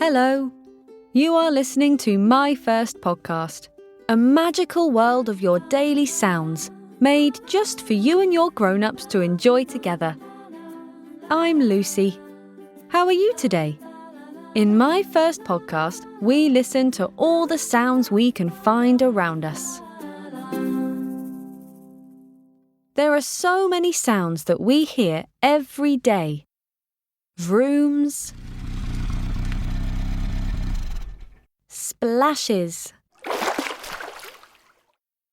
Hello. You are listening to my first podcast, a magical world of your daily sounds, made just for you and your grown-ups to enjoy together. I'm Lucy. How are you today? In my first podcast, we listen to all the sounds we can find around us. There are so many sounds that we hear every day. Vrooms, splashes,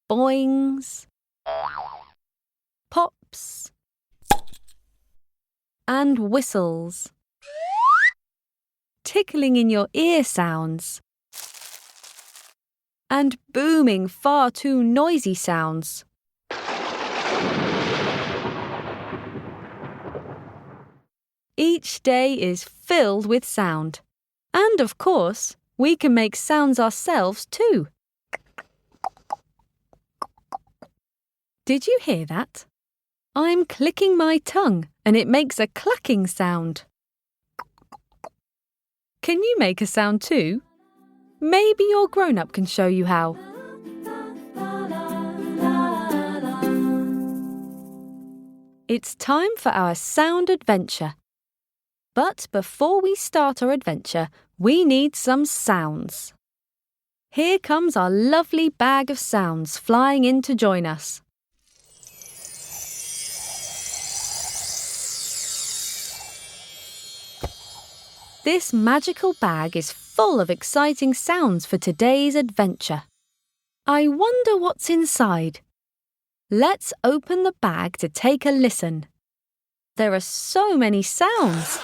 boings, pops, and whistles. Tickling in your ear sounds. And booming, far too noisy sounds. Each day is filled with sound. And of course, we can make sounds ourselves too. Did you hear that? I'm clicking my tongue and it makes a clacking sound. Can you make a sound too? Maybe your grown-up can show you how. It's time for our sound adventure. But before we start our adventure, we need some sounds. Here comes our lovely bag of sounds flying in to join us. This magical bag is full of exciting sounds for today's adventure. I wonder what's inside. Let's open the bag to take a listen. There are so many sounds.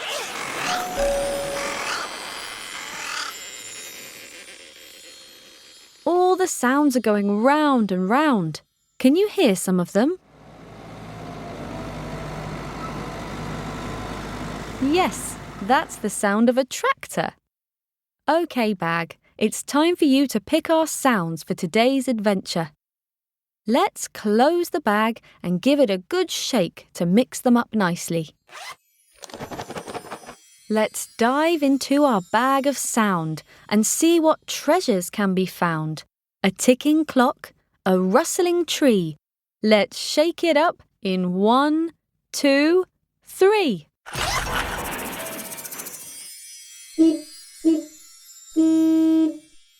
All the sounds are going round and round. Can you hear some of them? Yes, that's the sound of a tractor. OK, bag, it's time for you to pick our sounds for today's adventure. Let's close the bag and give it a good shake to mix them up nicely. Let's dive into our bag of sound and see what treasures can be found. A ticking clock, a rustling tree. Let's shake it up in 1, 2, 3.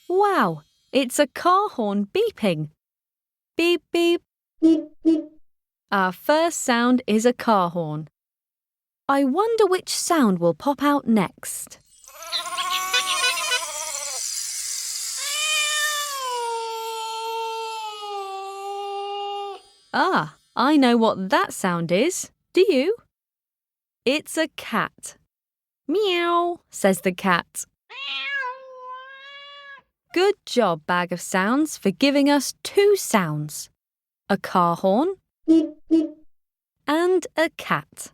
Wow, it's a car horn beeping. Beep, beep. Our first sound is a car horn. I wonder which sound will pop out next. Ah, I know what that sound is. Do you? It's a cat. Meow, says the cat. Good job, bag of sounds, for giving us 2 sounds. A car horn and a cat.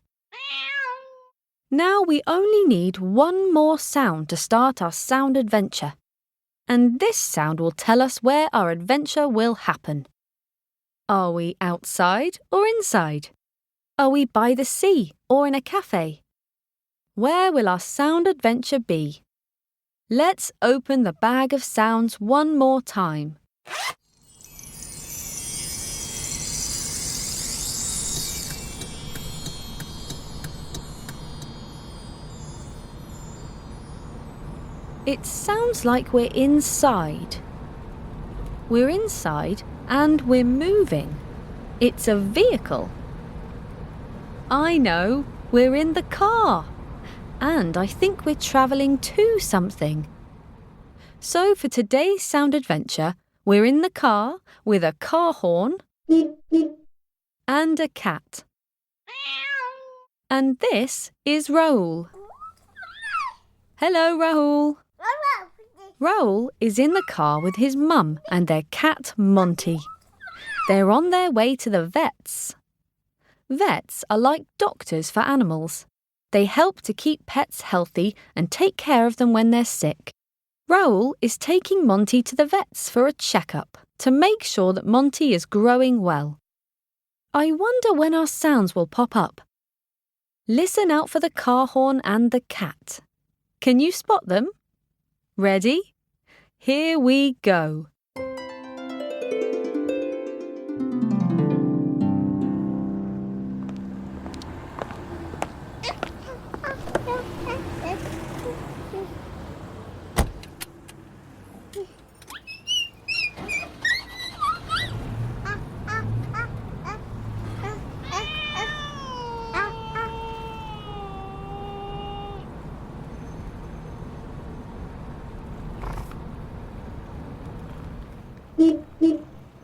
Now we only need 1 more sound to start our sound adventure. And this sound will tell us where our adventure will happen. Are we outside or inside? Are we by the sea or in a cafe? Where will our sound adventure be? Let's open the bag of sounds one more time. It sounds like we're inside. We're inside and we're moving. It's a vehicle. I know, we're in the car. And I think we're travelling to something. So for today's sound adventure, we're in the car with a car horn and a cat. And this is Rahul. Hello, Rahul. Rahul is in the car with his mum and their cat, Monty. They're on their way to the vets. Vets are like doctors for animals. They help to keep pets healthy and take care of them when they're sick. Rahul is taking Monty to the vets for a checkup to make sure that Monty is growing well. I wonder when our sounds will pop up. Listen out for the car horn and the cat. Can you spot them? Ready? Here we go.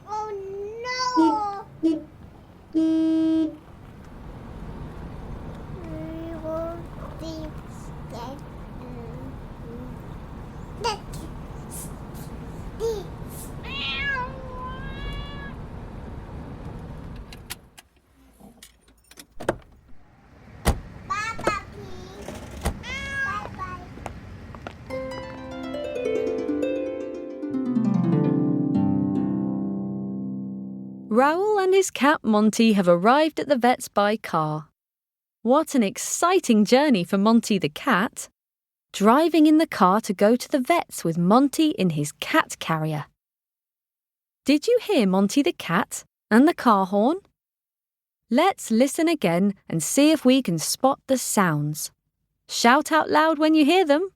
Oh no! We will be scared. Papa Pig. Bye-bye. Rahul and his cat Monty have arrived at the vet's by car. What an exciting journey for Monty the cat, driving in the car to go to the vet's with Monty in his cat carrier. Did you hear Monty the cat and the car horn? Let's listen again and see if we can spot the sounds. Shout out loud when you hear them.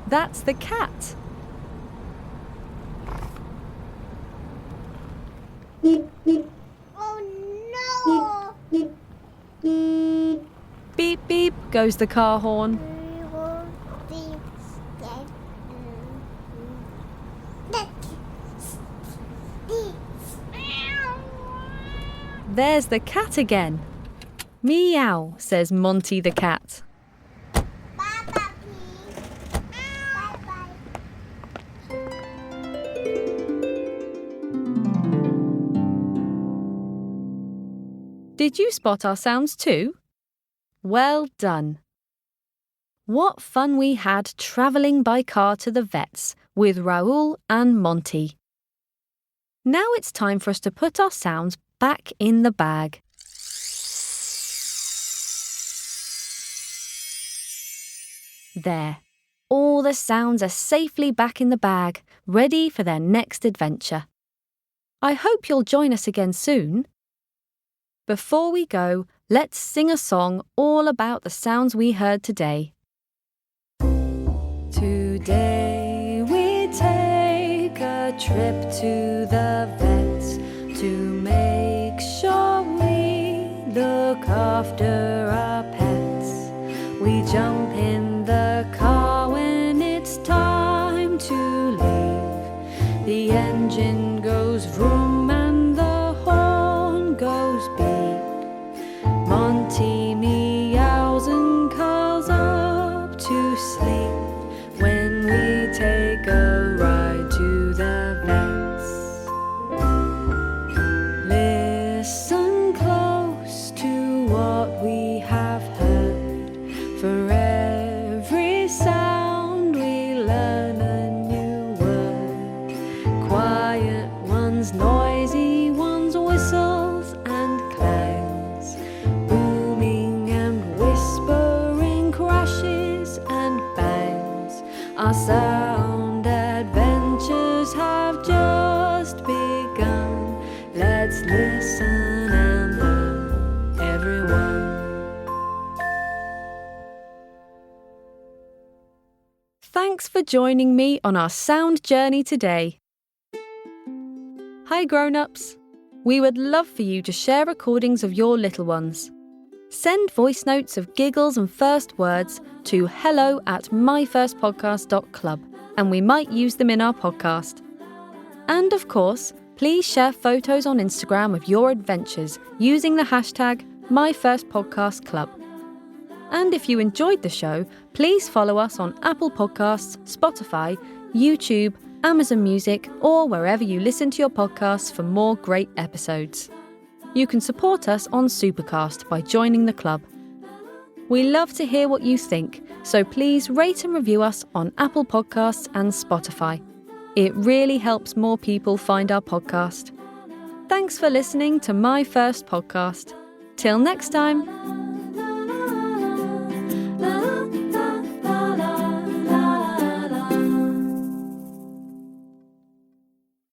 That's the cat. Oh no! Beep beep goes the car horn. We will be scared. There's the cat again. Meow, says Monty the cat. Papa Pig. Bye-bye. Did you spot our sounds too? Well done. What fun we had travelling by car to the vet's with Rahul and Monty. Now it's time for us to put our sounds back in the bag. There. All the sounds are safely back in the bag, ready for their next adventure. I hope you'll join us again soon. Before we go, let's sing a song all about the sounds we heard today. Today we take a trip to the vet's to make sure we look after our pets. We jump in the car when it's time to leave. The engine goes vroom and the horn goes beep. Monty meows and curls up to sleep when we take a ride to the vet's. Listen close to what we have heard. For every sound we learn a new word. Quiet ones, noisy ones, whistles and clangs. Booming and whispering, crashes and bangs. Our sound adventures have just begun. Let's listen and learn, everyone. Thanks for joining me on our sound journey today. Hi grown-ups. We would love for you to share recordings of your little ones. Send voice notes of giggles and first words to hello@myfirstpodcast.club and we might use them in our podcast. And of course, please share photos on Instagram of your adventures using the hashtag #MyFirstPodcastClub. And if you enjoyed the show, please follow us on Apple Podcasts, Spotify, YouTube, Amazon Music, or wherever you listen to your podcasts for more great episodes. You can support us on Supercast by joining the club. We love to hear what you think, so please rate and review us on Apple Podcasts and Spotify. It really helps more people find our podcast. Thanks for listening to my first podcast. Till next time.